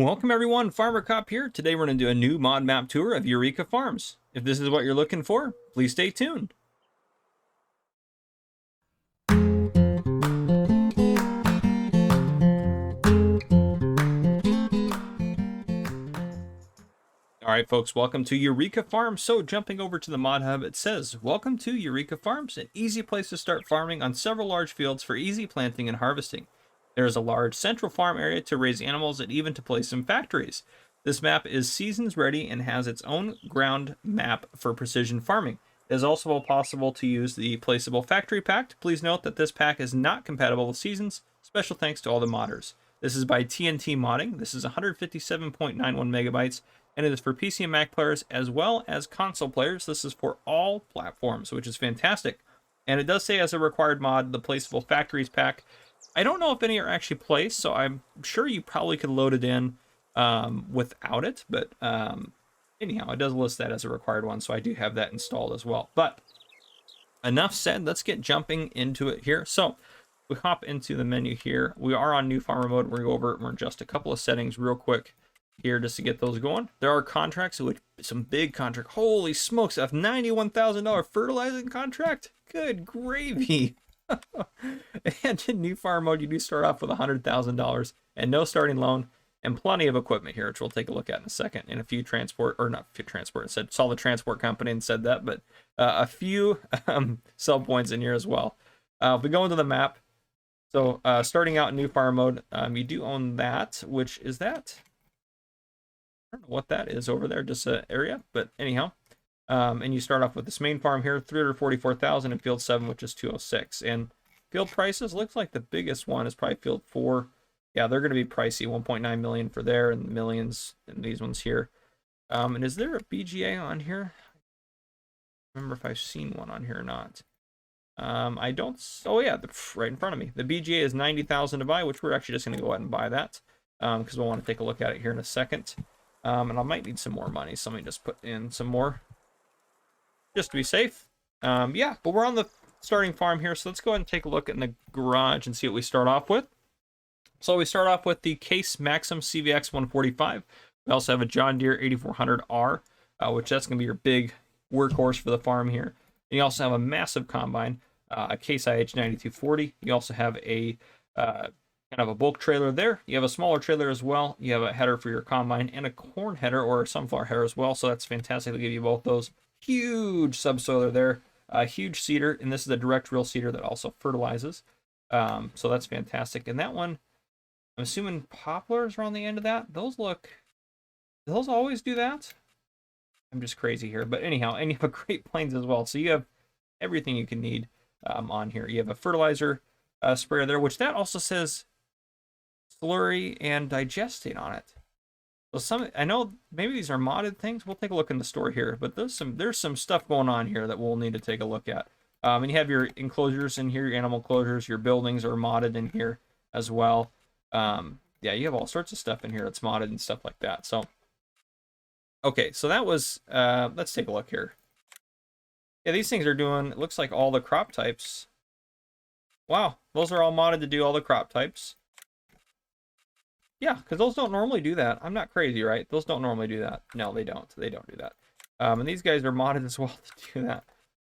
Welcome everyone, Farmer Cop here. Today we're going to do a new mod map tour of Eureka Farms. If this is what you're looking for, please stay tuned. Alright folks, welcome to Eureka Farms. So jumping over to the mod hub, it says, welcome to Eureka Farms, an easy place to start farming on several large fields for easy planting and harvesting. There is a large central farm area to raise animals and even to place some factories. This map is seasons ready and has its own ground map for precision farming. It is also possible to use the placeable factory pack. Please note that this pack is not compatible with seasons. Special thanks to all the modders. This is by TNTmodding. This is 157.91 megabytes, and it is for PC and Mac players as well as console players. This is for all platforms, which is fantastic. And it does say as a required mod, the placeable factories pack. I don't know if any are actually placed, so I'm sure you probably could load it in without it, but anyhow, it does list that as a required one, so I do have that installed as well. But enough said, let's get jumping into it here. So we hop into the menu here. We are on new farmer mode. We're going to go over it and adjust a couple of settings real quick here just to get those going. There are contracts, which some big contract. Holy smokes, a $91,000 fertilizing contract. Good gravy. And in new farm mode, you do start off with $100,000 and no starting loan and plenty of equipment here, which we'll take a look at in a second. And a few transport, or not few transport, it said solid transport company and said that, but a few sell points in here as well. If we go into the map, so starting out in new farm mode, you do own that, which is that. I don't know what that is over there, just an area, but anyhow. And you start off with this main farm here, 344,000 in field 7, which is 206. And field prices, looks like the biggest one is probably field 4. Yeah, they're going to be pricey, 1.9 million for there and millions in these ones here. And is there a BGA on here? I don't remember if I've seen one on here or not. I don't. Oh yeah, right in front of me. The BGA is 90,000 to buy, which we're actually just going to go ahead and buy that because we'll want to take a look at it here in a second. And I might need some more money, so let me just put in some more just to be safe. Yeah, but we're on the starting farm here, so let's go ahead and take a look in the garage and see what we start off with. So we start off with the Case Maxim CVX 145. We also have a John Deere 8400R, which that's going to be your big workhorse for the farm here. And you also have a massive combine, a Case IH 9240. You also have a kind of a bulk trailer there. You have a smaller trailer as well. You have a header for your combine and a corn header or a sunflower header as well. So that's fantastic to give you both those. Huge subsoiler there, a huge seeder, and this is a direct reel seeder that also fertilizes. So that's fantastic. And that one, I'm assuming poplars are on the end of that. Those always do that? I'm just crazy here. But anyhow, and you have a Great Plains as well. So you have everything you can need on here. You have a fertilizer sprayer there, which that also says slurry and digestate on it. So I know maybe these are modded things. We'll take a look in the store here, but there's some stuff going on here that we'll need to take a look at. And you have your enclosures in here, your animal enclosures, your buildings are modded in here as well. Yeah, you have all sorts of stuff in here that's modded and stuff like that. So, okay, so that was, let's take a look here. Yeah, these things are doing, it looks like all the crop types. Wow, those are all modded to do all the crop types. Yeah, because those don't normally do that. I'm not crazy, right? Those don't normally do that. No, they don't. They don't do that. And these guys are modded as well to do that.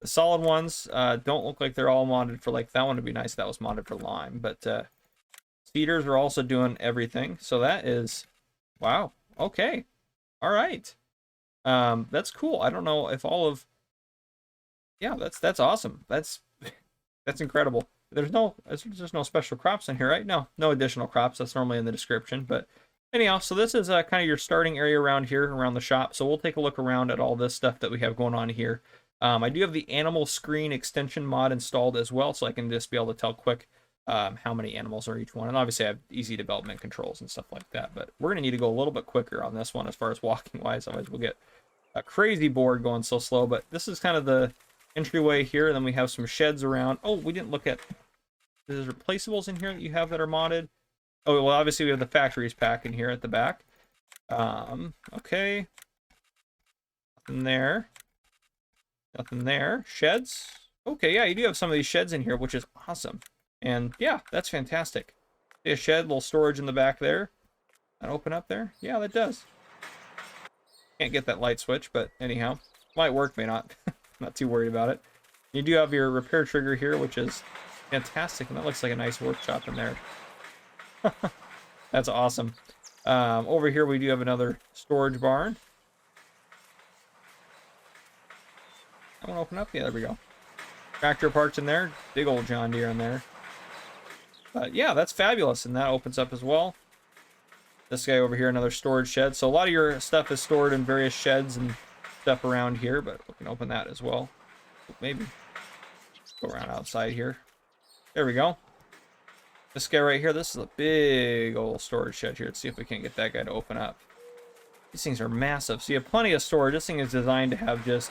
The solid ones don't look like they're all modded for, like, that one would be nice if that was modded for lime. But feeders are also doing everything. So that is, wow. Okay. All right. That's cool. I don't know if all of, yeah, that's awesome. That's incredible. There's no special crops in here, right? No additional crops. That's normally in the description. But anyhow, so this is kind of your starting area around here, around the shop. So we'll take a look around at all this stuff that we have going on here. I do have the animal screen extension mod installed as well, so I can just be able to tell quick how many animals are each one. And obviously I have easy development controls and stuff like that. But we're going to need to go a little bit quicker on this one as far as walking wise. Otherwise we'll get a crazy board going so slow. But this is kind of the entryway here. And then we have some sheds around. Oh, we didn't look at... There's replaceables in here that you have that are modded. Oh, well, obviously we have the factories pack in here at the back. Okay. Nothing there. Nothing there. Sheds. Okay, yeah, you do have some of these sheds in here, which is awesome. And yeah, that's fantastic. A shed, little storage in the back there. That open up there? Yeah, that does. Can't get that light switch, but anyhow. Might work, may not. Not too worried about it. You do have your repair trigger here, which is fantastic, and that looks like a nice workshop in there. That's awesome. Over here we do have another storage barn. I want to open up. Yeah, there we go. Tractor parts in there. Big old John Deere in there. But yeah, that's fabulous, and that opens up as well. This guy over here, another storage shed. So a lot of your stuff is stored in various sheds and stuff around here, but we can open that as well. Maybe go around outside here. There we go. This guy right here, this is a big old storage shed here. Let's see if we can't get that guy to open up. These things are massive. So you have plenty of storage. This thing is designed to have just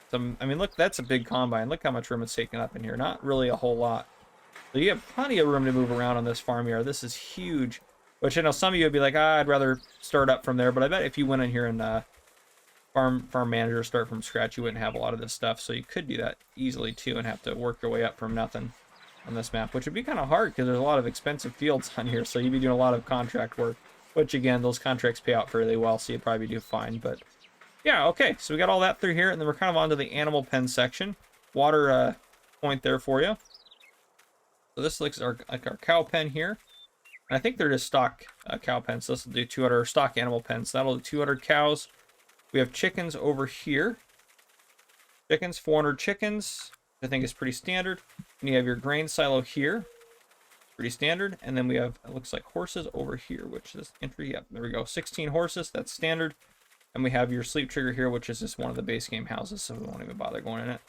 some, I mean, look, that's a big combine. Look how much room it's taking up in here. Not really a whole lot. So you have plenty of room to move around on this farmyard. This is huge. Which I know some of you would be like, I'd rather start up from there. But I bet if you went in here and farm manager, start from scratch, you wouldn't have a lot of this stuff. So you could do that easily too and have to work your way up from nothing on this map, which would be kind of hard because there's a lot of expensive fields on here. So you'd be doing a lot of contract work, which again, those contracts pay out fairly well. So you'd probably do fine. But yeah, okay. So we got all that through here. And then we're kind of onto the animal pen section. Water point there for you. So this looks like our cow pen here. And I think they're just stock cow pens. So this will do 200 stock animal pens. So that'll do 200 cows. We have chickens over here. Chickens, 400 chickens. I think is pretty standard. And you have your grain silo here. Pretty standard. And then we have, it looks like horses over here, which is entry. Yep, there we go. 16 horses. That's standard. And we have your sleep trigger here, which is just one of the base game houses. So we won't even bother going in it.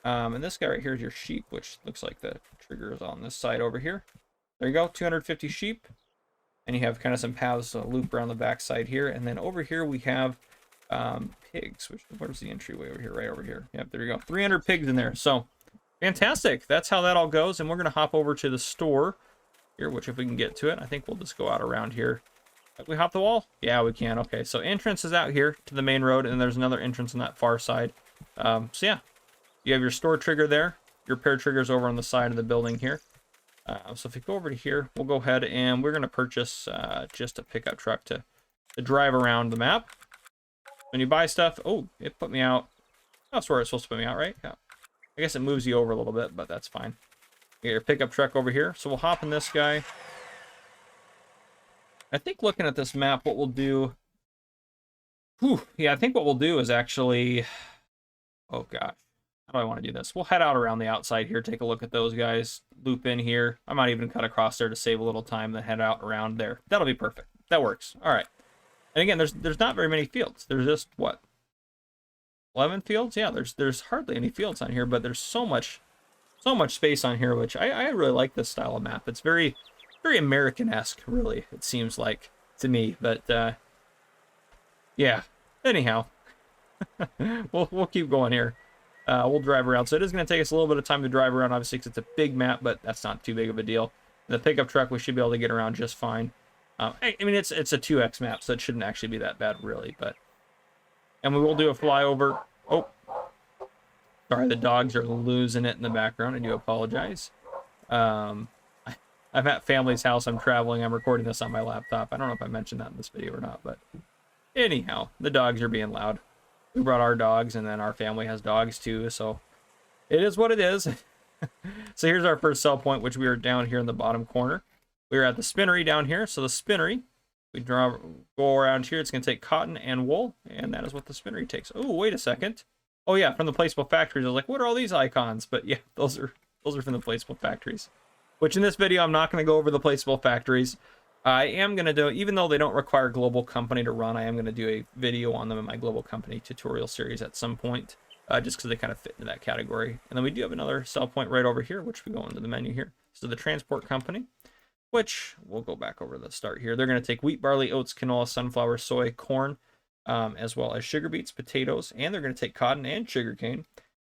And this guy right here is your sheep, which looks like the trigger is on this side over here. There you go, 250 sheep. And you have kind of some paths to loop around the back side here. And then over here we have pigs, where's the entryway over here? Right over here. Yep, there you go. 300 pigs in there. So fantastic. That's how that all goes. And we're going to hop over to the store here, which if we can get to it, I think we'll just go out around here. Can we hop the wall? Yeah, we can. Okay, so entrance is out here to the main road, and there's another entrance on that far side. So yeah, you have your store trigger there. Your repair trigger's over on the side of the building here. So if you go over to here, we'll go ahead and we're going to purchase just a pickup truck to drive around the map. When you buy stuff, oh, it put me out. That's where it's supposed to put me out, right? Yeah. I guess it moves you over a little bit, but that's fine. You get your pickup truck over here. So we'll hop in this guy. I think looking at this map, what we'll do... yeah, I think what we'll do is actually... Oh, gosh. How do I want to do this? We'll head out around the outside here, take a look at those guys, loop in here. I might even cut across there to save a little time, then head out around there. That'll be perfect. That works. All right. And again, there's not very many fields. There's just, what, 11 fields? Yeah, there's hardly any fields on here, but there's so much space on here, which I really like this style of map. It's very American-esque, really, it seems like to me. But yeah, anyhow, we'll keep going here. We'll drive around. So it is going to take us a little bit of time to drive around, obviously, because it's a big map, but that's not too big of a deal. And the pickup truck, we should be able to get around just fine. I mean, it's a 2x map, so it shouldn't actually be that bad, really. And we will do a flyover. Oh, sorry, the dogs are losing it in the background. I do apologize. I'm at family's house. I'm traveling. I'm recording this on my laptop. I don't know if I mentioned that in this video or not, but anyhow, the dogs are being loud. We brought our dogs, and then our family has dogs too, so it is what it is. So here's our first sell point, which we are down here in the bottom corner. We are at the spinnery down here. So the spinnery, we go around here. It's going to take cotton and wool, and that is what the spinnery takes. Oh, wait a second. Oh yeah, from the placeable factories. I was like, what are all these icons? But yeah, those are from the placeable factories. Which in this video, I'm not going to go over the placeable factories. I am going to do, even though they don't require global company to run, I am going to do a video on them in my global company tutorial series at some point, just because they kind of fit into that category. And then we do have another sell point right over here, which we go into the menu here. So the transport company, which we'll go back over to the start here. They're going to take wheat, barley, oats, canola, sunflower, soy, corn, as well as sugar beets, potatoes, and they're going to take cotton and sugarcane.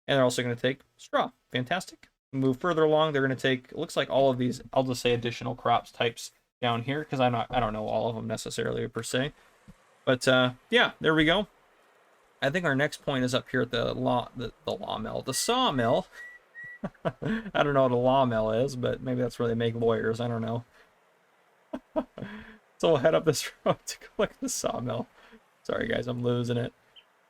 And they're also going to take straw. Fantastic. Move further along, they're going to take, it looks like all of these, I'll just say additional crops types down here, because I don't know all of them necessarily per se. But yeah, there we go. I think our next point is up here at the sawmill. I don't know what a law mill is, but maybe that's where they make lawyers. I don't know. So we'll head up this road to go look at the sawmill. Sorry guys, I'm losing it.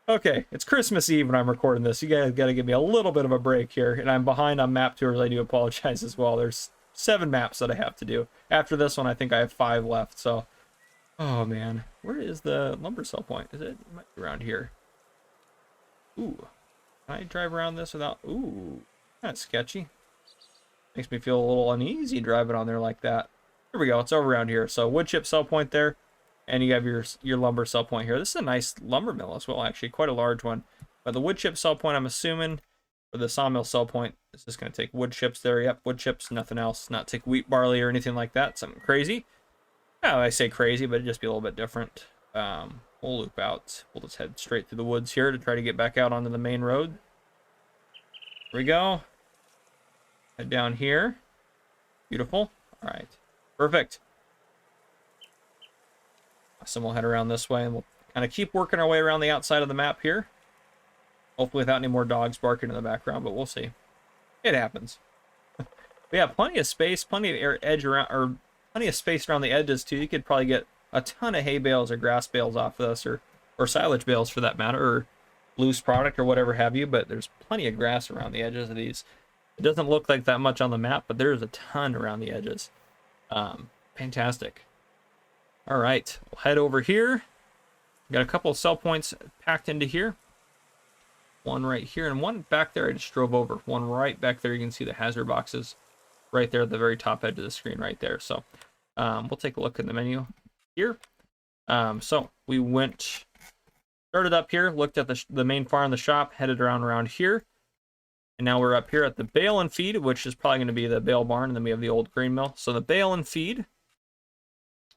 Okay, it's Christmas Eve when I'm recording this. You guys got to give me a little bit of a break here, and I'm behind on map tours. I do apologize as well. There's 7 maps that I have to do. After this one, I think I have 5 left. So, oh man, where is the lumber sell point? Is it might be around here? Ooh, can I drive around this without? Ooh, that's sketchy. Makes me feel a little uneasy driving on there like that. Here we go. It's over around here. So wood chip sell point there. And you have your lumber sell point here. This is a nice lumber mill as well, actually. Quite a large one. But the wood chip sell point, I'm assuming, for the sawmill sell point, is just going to take wood chips there. Yep, wood chips, nothing else. Not take wheat, barley, or anything like that. Something crazy. Well, I say crazy, but it'd just be a little bit different. We'll loop out. We'll just head straight through the woods here to try to get back out onto the main road. Here we go. Head down here. Beautiful. All right. Perfect. So we'll head around this way, and we'll kind of keep working our way around the outside of the map here. Hopefully without any more dogs barking in the background, but we'll see. It happens. We have plenty of space, plenty of edge around, or plenty of space around the edges too. You could probably get a ton of hay bales or grass bales off of this, or silage bales for that matter, or loose product or whatever have you. But there's plenty of grass around the edges of these. It doesn't look like that much on the map, but there's a ton around the edges. Fantastic. All right, we'll head over here. Got a couple of sell points packed into here. One right here and one back there I just drove over. One right back there, you can see the hazard boxes right there at the very top edge of the screen right there. So we'll take a look at the menu here. So we started up here, looked at the main farm, the shop, headed around here. And now we're up here at the bale and feed, which is probably going to be the bale barn, and then we have the old grain mill. So the bale and feed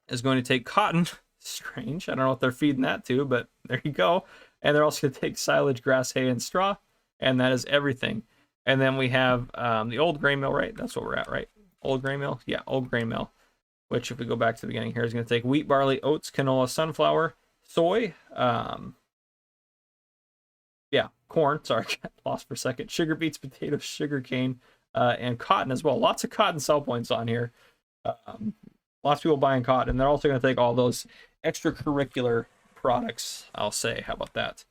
is going to take cotton. Strange. I don't know what they're feeding that to, but there you go. And they're also going to take silage, grass, hay, and straw. And that is everything. And then we have the old grain mill, right? That's what we're at, right? Old grain mill? Yeah, old grain mill. Which, if we go back to the beginning here, is going to take wheat, barley, oats, canola, sunflower, soy. Yeah, corn. Sorry, got lost for a second. Sugar beets, potatoes, sugar cane, and cotton as well. Lots of cotton sell points on here. Lots of people buying cotton, and they're also going to take all those extracurricular products, I'll say. How about that?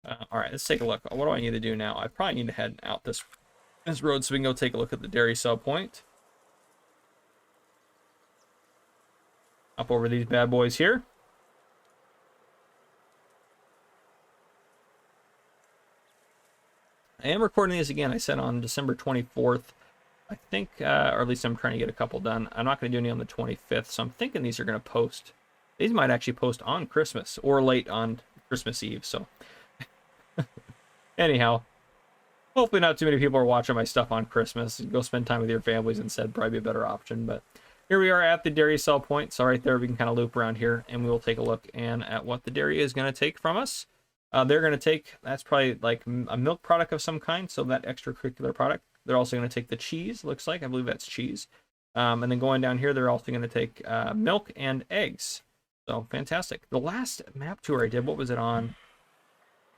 All right, let's take a look. What do I need to do now? I probably need to head out this road so we can go take a look at the dairy sell point. Up over these bad boys here. I am recording these again, I said, on December 24th. I think, or at least I'm trying to get a couple done. I'm not going to do any on the 25th, so I'm thinking these are going to post. These might actually post on Christmas or late on Christmas Eve, so. Anyhow, hopefully not too many people are watching my stuff on Christmas. Go spend time with your families instead, probably be a better option. But here we are at the dairy sell point. So right there, we can kind of loop around here, and we will take a look at what the dairy is going to take from us. They're going to take, that's probably like a milk product of some kind, so that extracurricular product. They're also going to take the cheese, looks like. I believe that's cheese. And then going down here, they're also going to take milk and eggs. So, fantastic. The last map tour I did, what was it on?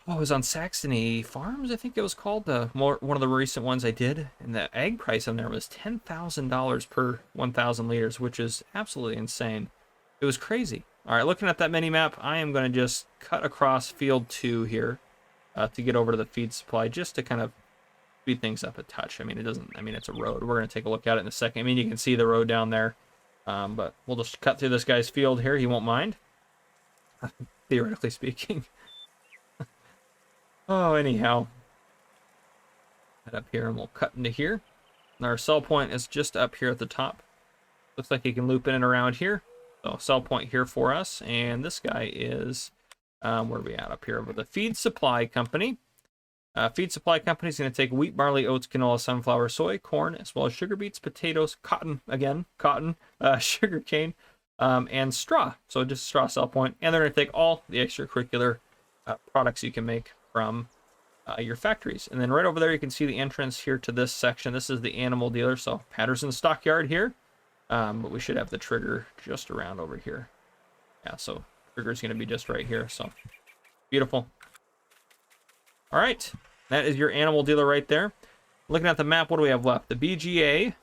Oh, it was on Saxony Farms, I think it was called. One of the recent ones I did. And the egg price on there was $10,000 per 1,000 liters, which is absolutely insane. It was crazy. All right, looking at that mini map, I am going to just cut across field 2 here to get over to the feed supply, just to kind of speed things up a touch. I mean, it's a road. We're going to take a look at it in a second. I mean, you can see the road down there, but we'll just cut through this guy's field here. He won't mind, theoretically speaking. Oh, anyhow, head up here and we'll cut into here. And our sell point is just up here at the top. Looks like you can loop in and around here. So sell point here for us, and this guy is, where are we at up here? Over the Feed Supply Company. Feed Supply Company is going to take wheat, barley, oats, canola, sunflower, soy, corn, as well as sugar beets, potatoes, cotton, sugar cane, and straw. So just straw sell point, and they're going to take all the extracurricular products you can make from your factories. And then right over there, you can see the entrance here to this section. This is the animal dealer, so Patterson Stockyard here. But we should have the trigger just around over here. Yeah, so trigger is going to be just right here. So beautiful. All right, that is your animal dealer right there. Looking at the map, what do we have left? The BGA,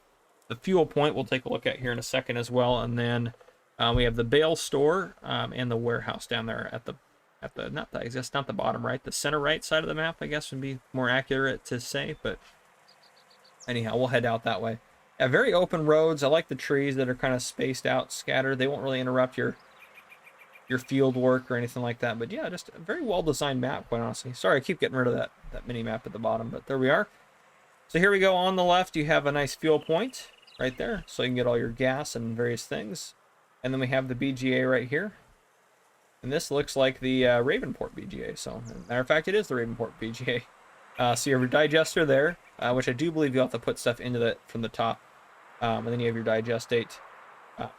the fuel point we'll take a look at here in a second as well, and then We have the bale store and the warehouse down there at the not the, I guess not the bottom right, the center right side of the map, I guess would be more accurate to say. But anyhow, we'll head out that way. Yeah, very open roads. I like the trees that are kind of spaced out, scattered. They won't really interrupt your field work or anything like that. But yeah, just a very well designed map, quite honestly. Sorry, I keep getting rid of that mini map at the bottom, but there we are. So here we go. On the left, you have a nice fuel point right there, so you can get all your gas and various things. And then we have the BGA right here. And this looks like the Ravenport BGA. So, matter of fact, it is the Ravenport BGA. So you have your digester there, which I do believe you have to put stuff into that from the top. And then you have your digestate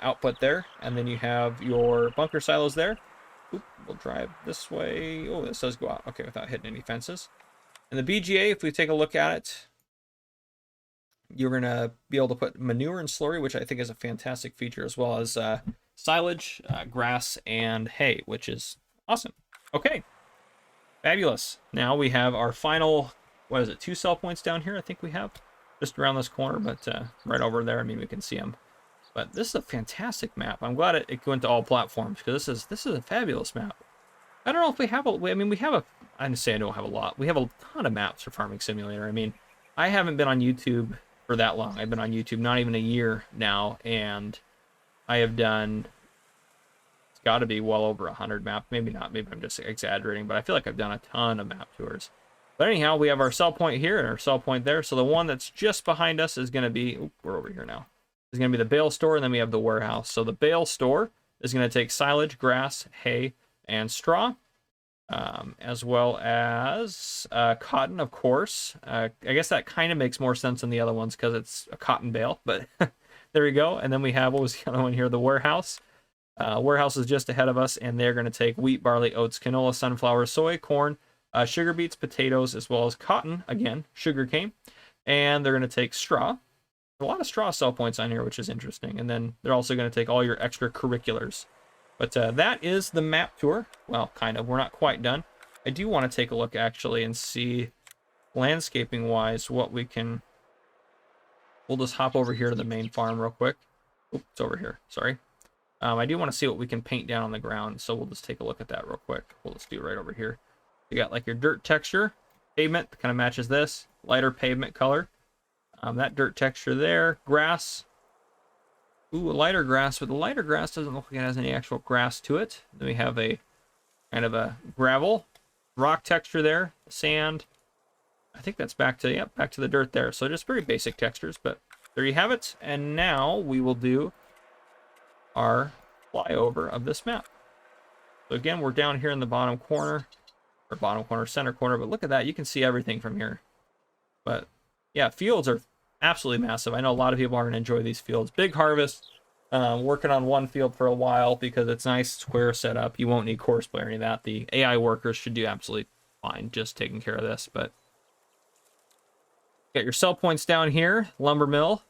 output there. And then you have your bunker silos there. Oop, we'll drive this way. Oh, this does go out. Okay, without hitting any fences. And the BGA, if we take a look at it, you're going to be able to put manure and slurry, which I think is a fantastic feature, as well as silage, grass, and hay, which is awesome. Okay, fabulous. Now we have our final, what is it, 2 sell points down here I think we have? Just around this corner, but right over there, I mean, we can see them. But this is a fantastic map. I'm glad it went to all platforms, because this is a fabulous map. I don't know if we have I didn't say I don't have a lot. We have a ton of maps for Farming Simulator. I mean, I haven't been on YouTube for that long. I've been on YouTube not even a year now, and I have done, it's got to be well over 100 maps. Maybe not, maybe I'm just exaggerating, but I feel like I've done a ton of map tours. But anyhow, we have our sell point here and our sell point there. So the one that's just behind us is going to be, we're over here now, is going to be the bale store, and then we have the warehouse. So the bale store is going to take silage, grass, hay, and straw. As well as cotton, of course. I guess that kind of makes more sense than the other ones because it's a cotton bale, but there we go. And then we have, what was the other one here? The warehouse. Warehouse is just ahead of us, and they're going to take wheat, barley, oats, canola, sunflower, soy, corn, sugar beets, potatoes, as well as cotton, again, sugar cane. And they're going to take straw. A lot of straw sell points on here, which is interesting. And then they're also going to take all your extracurriculars. But that is the map tour. Well, kind of. We're not quite done. I do want to take a look, actually, and see, landscaping-wise, what we can... We'll just hop over here to the main farm real quick. Oops, it's over here. Sorry. I do want to see what we can paint down on the ground, so we'll just take a look at that real quick. We'll just do it right over here. You got, like, your dirt texture. Pavement kind of matches this. Lighter pavement color. That dirt texture there. Grass. Ooh, a lighter grass, but the lighter grass doesn't look like it has any actual grass to it. Then we have a kind of a gravel, rock texture there, sand. I think that's back to, yep, back to the dirt there. So just very basic textures, but there you have it. And now we will do our flyover of this map. So again, we're down here in the bottom corner, or bottom corner, center corner, but look at that. You can see everything from here. But yeah, fields are absolutely massive. I know a lot of people are going to enjoy these fields. Big harvest. Working on one field for a while because it's nice, square setup. You won't need courseplay or any of that. The AI workers should do absolutely fine just taking care of this. But got your sell points down here. Lumber mill.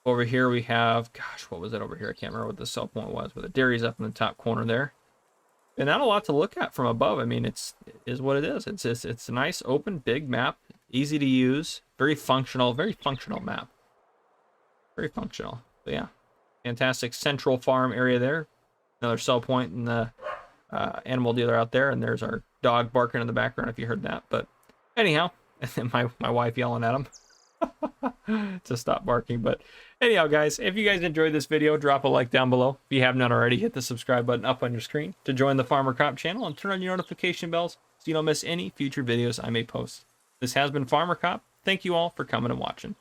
Over here we have, gosh, what was it over here? I can't remember what the sell point was, but the dairy's up in the top corner there. And not a lot to look at from above. I mean, it is what it is. It's a nice, open, big map. Easy to use, very functional map. Very functional. But yeah, fantastic central farm area there. Another sell point and the animal dealer out there, and there's our dog barking in the background if you heard that. But anyhow, and then my wife yelling at him to stop barking. But anyhow, guys, if you guys enjoyed this video, drop a like down below. If you have not already, hit the subscribe button up on your screen to join the Farmer Cop channel and turn on your notification bells so you don't miss any future videos I may post. This has been Farmer Cop. Thank you all for coming and watching.